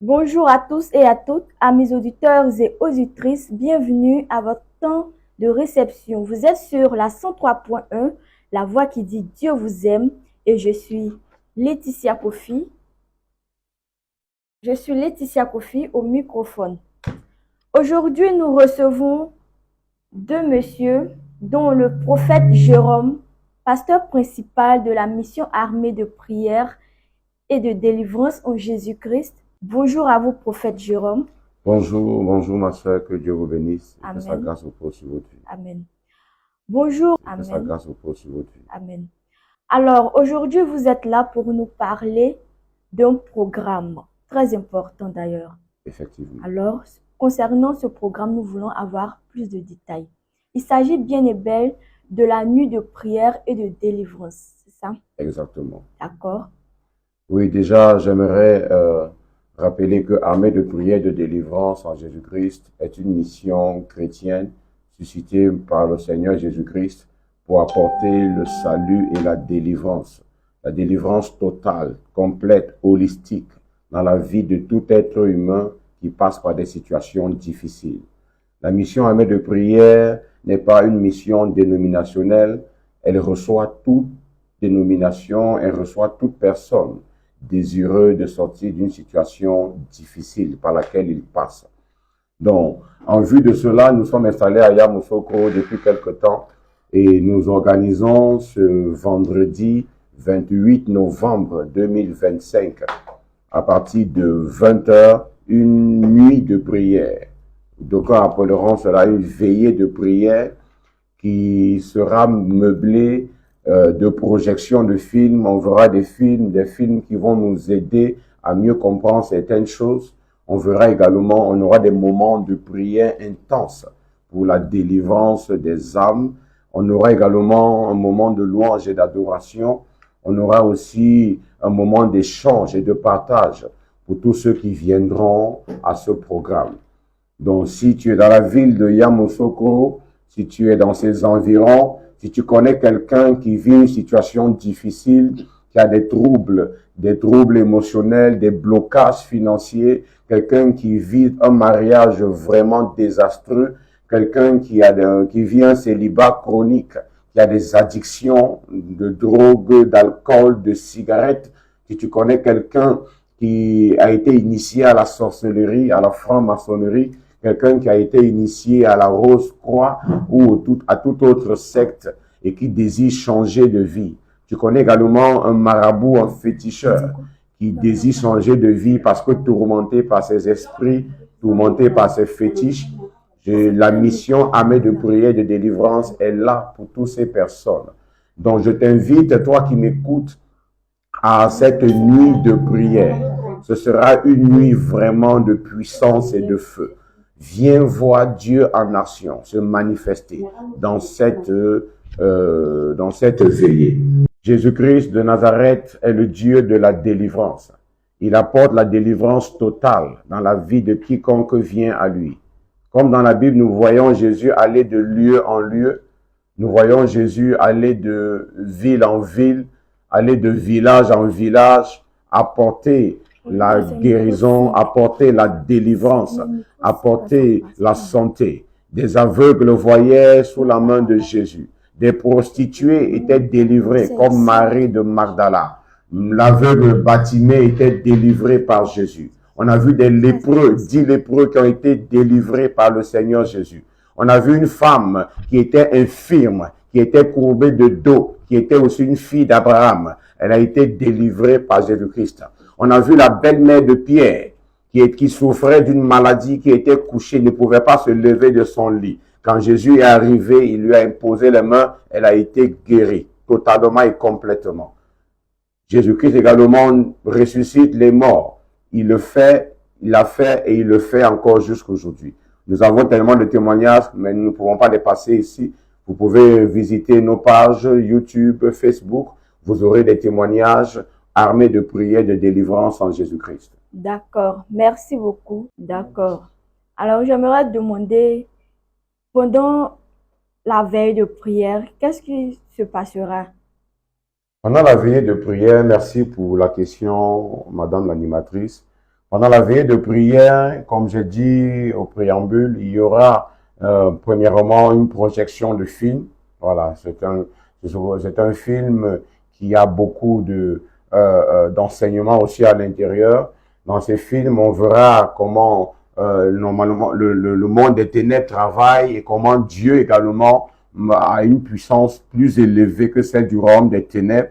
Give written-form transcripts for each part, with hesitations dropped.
Bonjour à tous et à toutes, amis auditeurs et auditrices, bienvenue à votre temps de réception. Vous êtes sur la 103.1, la voix qui dit Dieu vous aime, et je suis Laetitia Kofi. Je suis Laetitia Kofi au microphone. Aujourd'hui, nous recevons deux messieurs, dont le prophète Jérôme, pasteur principal de la mission armée de prière et de délivrance en Jésus-Christ. Bonjour à vous, prophète Jérôme. Bonjour ma soeur, que Dieu vous bénisse et que sa Amen. grâce repose sur votre vie. Amen. Bonjour. Et que sa Amen. grâce repose sur votre vie. Amen. Alors, aujourd'hui, vous êtes là pour nous parler d'un programme très important d'ailleurs. Effectivement. Alors, concernant ce programme, nous voulons avoir plus de détails. Il s'agit bien et belle de la nuit de prière et de délivrance, c'est ça? Exactement. D'accord. Oui, déjà, j'aimerais rappeler que Armée de prière et de délivrance en Jésus-Christ est une mission chrétienne suscitée par le Seigneur Jésus-Christ pour apporter le salut et la délivrance totale, complète, holistique dans la vie de tout être humain qui passe par des situations difficiles. La mission Armée de prière n'est pas une mission dénominationnelle, elle reçoit toute dénomination, elle reçoit toute personne désireux de sortir d'une situation difficile par laquelle il passe. Donc, en vue de cela, nous sommes installés à Yamoussoukro depuis quelque temps et nous organisons ce vendredi 28 novembre 2025 à partir de 20 h une nuit de prière. D'aucuns appelleront cela une veillée de prière qui sera meublée de projections de films. On verra des films qui vont nous aider à mieux comprendre certaines choses. On verra également, on aura des moments de prière intense pour la délivrance des âmes. On aura également un moment de louange et d'adoration. On aura aussi un moment d'échange et de partage pour tous ceux qui viendront à ce programme. Donc, si tu es dans la ville de Yamoussoukro, si tu es dans ses environs, si tu connais quelqu'un qui vit une situation difficile, qui a des troubles émotionnels, des blocages financiers, quelqu'un qui vit un mariage vraiment désastreux, quelqu'un qui vit un célibat chronique, qui a des addictions de drogue, d'alcool, de cigarettes, si tu connais quelqu'un qui a été initié à la sorcellerie, à la franc-maçonnerie, quelqu'un qui a été initié à la Rose-Croix ou à toute autre secte et qui désire changer de vie. Tu connais également un marabout, un féticheur qui désire changer de vie parce que tourmenté par ses esprits, tourmenté par ses fétiches. La mission Armée de prière et de délivrance est là pour toutes ces personnes. Donc je t'invite, toi qui m'écoutes, à cette nuit de prière. Ce sera une nuit vraiment de puissance et de feu. Viens voir Dieu en action se manifester dans cette veillée. Jésus-Christ de Nazareth est le Dieu de la délivrance. Il apporte la délivrance totale dans la vie de quiconque vient à lui. Comme dans la Bible, nous voyons Jésus aller de lieu en lieu. Nous voyons Jésus aller de ville en ville, aller de village en village, apporter la guérison, apporter la délivrance, apporter la santé. Des aveugles voyaient sous la main de Jésus. Des prostituées étaient délivrées, comme Marie de Magdala. L'aveugle Bartimée était délivré par Jésus. On a vu des lépreux, 10 lépreux qui ont été délivrés par le Seigneur Jésus. On a vu une femme qui était infirme, qui était courbée de dos, qui était aussi une fille d'Abraham. Elle a été délivrée par Jésus-Christ. On a vu la belle-mère de Pierre, qui souffrait d'une maladie, qui était couchée, ne pouvait pas se lever de son lit. Quand Jésus est arrivé, il lui a imposé les mains, elle a été guérie, totalement et complètement. Jésus-Christ également ressuscite les morts. Il l'a fait et il le fait encore jusqu'aujourd'hui. Nous avons tellement de témoignages, mais nous ne pouvons pas les passer ici. Vous pouvez visiter nos pages YouTube, Facebook. Vous aurez des témoignages armés de prières de délivrance en Jésus-Christ. D'accord, merci beaucoup. D'accord. Alors, j'aimerais demander, pendant la veille de prière, qu'est-ce qui se passera? Pendant la veillée de prière, merci pour la question, Madame l'animatrice. Pendant la veillée de prière, comme j'ai dit au préambule, il y aura premièrement une projection de film. Voilà, c'est un film qui a beaucoup d'enseignements aussi à l'intérieur. Dans ces films, on verra comment normalement le monde des ténèbres travaille et comment Dieu également a une puissance plus élevée que celle du royaume des ténèbres.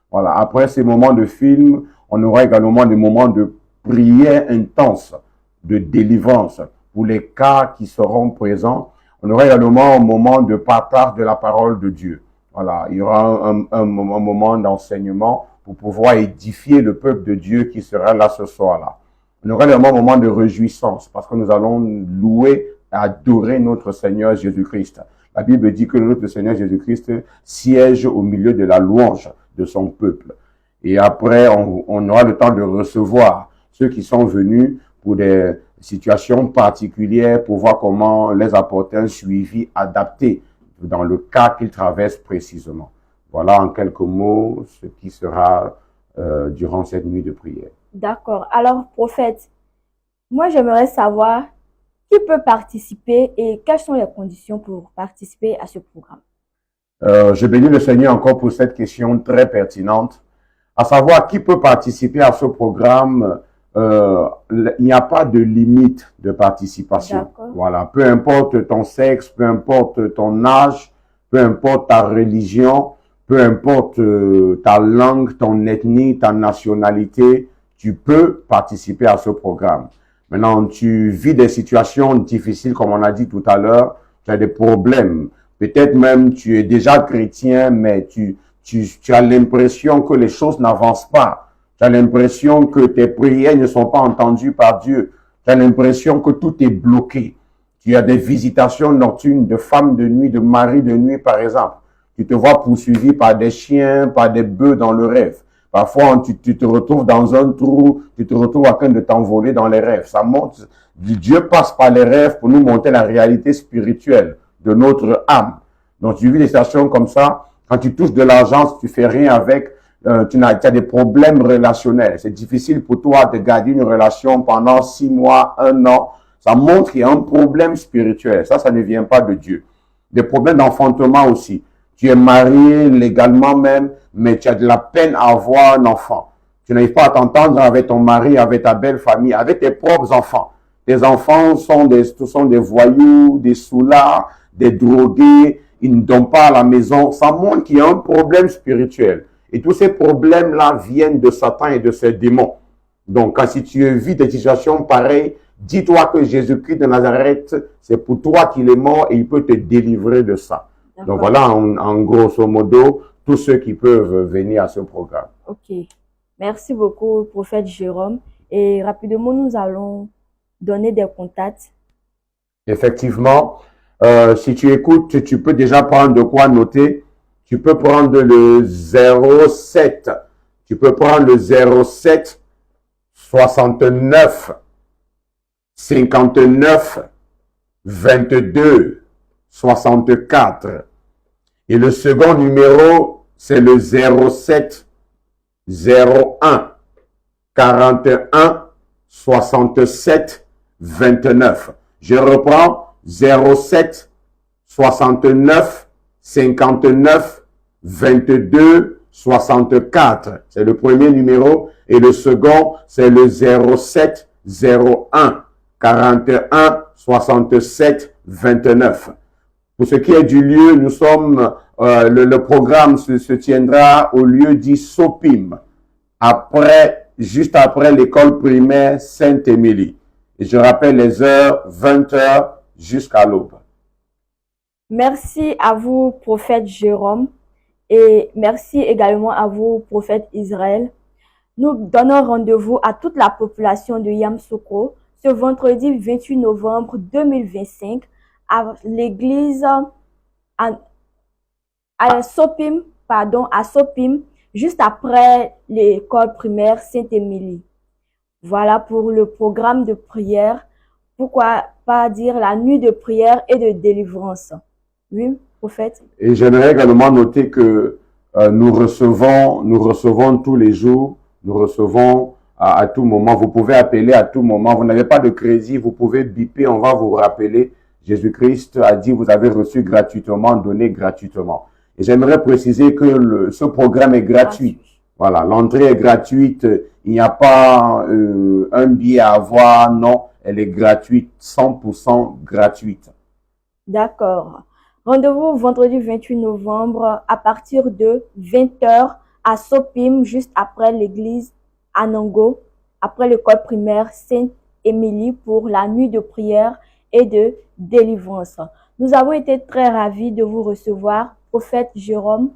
Voilà. Après ces moments de film, on aura également des moments de prière intense, de délivrance pour les cas qui seront présents. On aura également un moment de partage de la parole de Dieu. Voilà, il y aura un moment d'enseignement pour pouvoir édifier le peuple de Dieu qui sera là ce soir-là. On aura également un moment de réjouissance parce que nous allons louer et adorer notre Seigneur Jésus-Christ. La Bible dit que notre Seigneur Jésus-Christ siège au milieu de la louange de son peuple. Et après, on aura le temps de recevoir ceux qui sont venus pour des situations particulières pour voir comment les apporter un suivi adapté dans le cas qu'ils traversent précisément. Voilà en quelques mots ce qui sera durant cette nuit de prière. D'accord. Alors, prophète, moi j'aimerais savoir qui peut participer et quelles sont les conditions pour participer à ce programme. Je bénis le Seigneur encore pour cette question très pertinente. À savoir qui peut participer à ce programme, il n'y a pas de limite de participation. Voilà, peu importe ton sexe, peu importe ton âge, peu importe ta religion, peu importe ta langue, ton ethnie, ta nationalité, tu peux participer à ce programme. Maintenant, tu vis des situations difficiles, comme on a dit tout à l'heure, tu as des problèmes. Peut-être même tu es déjà chrétien, mais tu as l'impression que les choses n'avancent pas. Tu as l'impression que tes prières ne sont pas entendues par Dieu. Tu as l'impression que tout est bloqué. Tu as des visitations nocturnes de femmes de nuit, de maris de nuit, par exemple. Tu te vois poursuivi par des chiens, par des bœufs dans le rêve. Parfois, tu te retrouves dans un trou, tu te retrouves en train de t'envoler dans les rêves. Ça montre, Dieu passe par les rêves pour nous montrer la réalité spirituelle de notre âme. Donc, tu vis des situations comme ça. Quand tu touches de l'argent, tu fais rien avec, tu as des problèmes relationnels. C'est difficile pour toi de garder une relation pendant 6 mois, 1 an. Ça montre qu'il y a un problème spirituel. Ça ne vient pas de Dieu. Des problèmes d'enfantement aussi. Tu es marié légalement même, mais tu as de la peine à avoir un enfant. Tu n'arrives pas à t'entendre avec ton mari, avec ta belle famille, avec tes propres enfants. Tes enfants sont des voyous, des soulards, des drogués, ils ne dorment pas à la maison. Ça montre qu'il y a un problème spirituel. Et tous ces problèmes-là viennent de Satan et de ses démons. Donc, quand si tu vis des situations pareilles, dis-toi que Jésus-Christ de Nazareth, c'est pour toi qu'il est mort et il peut te délivrer de ça. Donc voilà, en grosso modo, tous ceux qui peuvent venir à ce programme. Ok. Merci beaucoup, prophète Jérôme. Et rapidement, nous allons donner des contacts. Effectivement, si tu écoutes, tu peux déjà prendre de quoi noter. Tu peux prendre le 07. Tu peux prendre le 07 69 59 22 64. Et le second numéro, c'est le 07 01 41 67 29. Je reprends 07 69 59 22 64. C'est le premier numéro. Et le second, c'est le 07 01 41 67 29. Pour ce qui est du lieu, nous sommes, le programme se tiendra au lieu dit Sopim, juste après l'école primaire Sainte-Émilie. Et je rappelle les heures, 20h jusqu'à l'aube. Merci à vous, prophète Jérôme, et merci également à vous, prophète Israël. Nous donnons rendez-vous à toute la population de Yamoussoukro ce vendredi 28 novembre 2025 à l'église à Sopim, juste après l'école primaire Sainte-Émilie. Voilà pour le programme de prière. Pourquoi pas dire la nuit de prière et de délivrance. Oui, prophète. Et j'aimerais également noter que nous recevons tous les jours, nous recevons à tout moment. Vous pouvez appeler à tout moment. Vous n'avez pas de crédit, vous pouvez biper, on va vous rappeler. Jésus-Christ a dit, vous avez reçu gratuitement, donné gratuitement. Et j'aimerais préciser que ce programme est gratuit. Voilà, l'entrée est gratuite. Il n'y a pas un billet à avoir, non. Elle est gratuite, 100% gratuite. D'accord. Rendez-vous vendredi 28 novembre à partir de 20h à Sopim, juste après l'église Anango, après l'école primaire Sainte-Émilie pour la nuit de prière et de délivrance. Nous avons été très ravis de vous recevoir, prophète Jérôme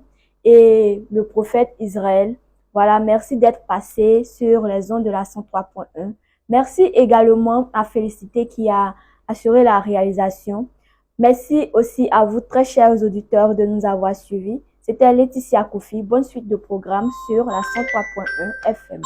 et le prophète Israël. Voilà, merci d'être passé sur les ondes de la 103.1. Merci également à Félicité qui a assuré la réalisation. Merci aussi à vous, très chers auditeurs, de nous avoir suivis. C'était Laetitia Koufi. Bonne suite de programme sur la 103.1 FM.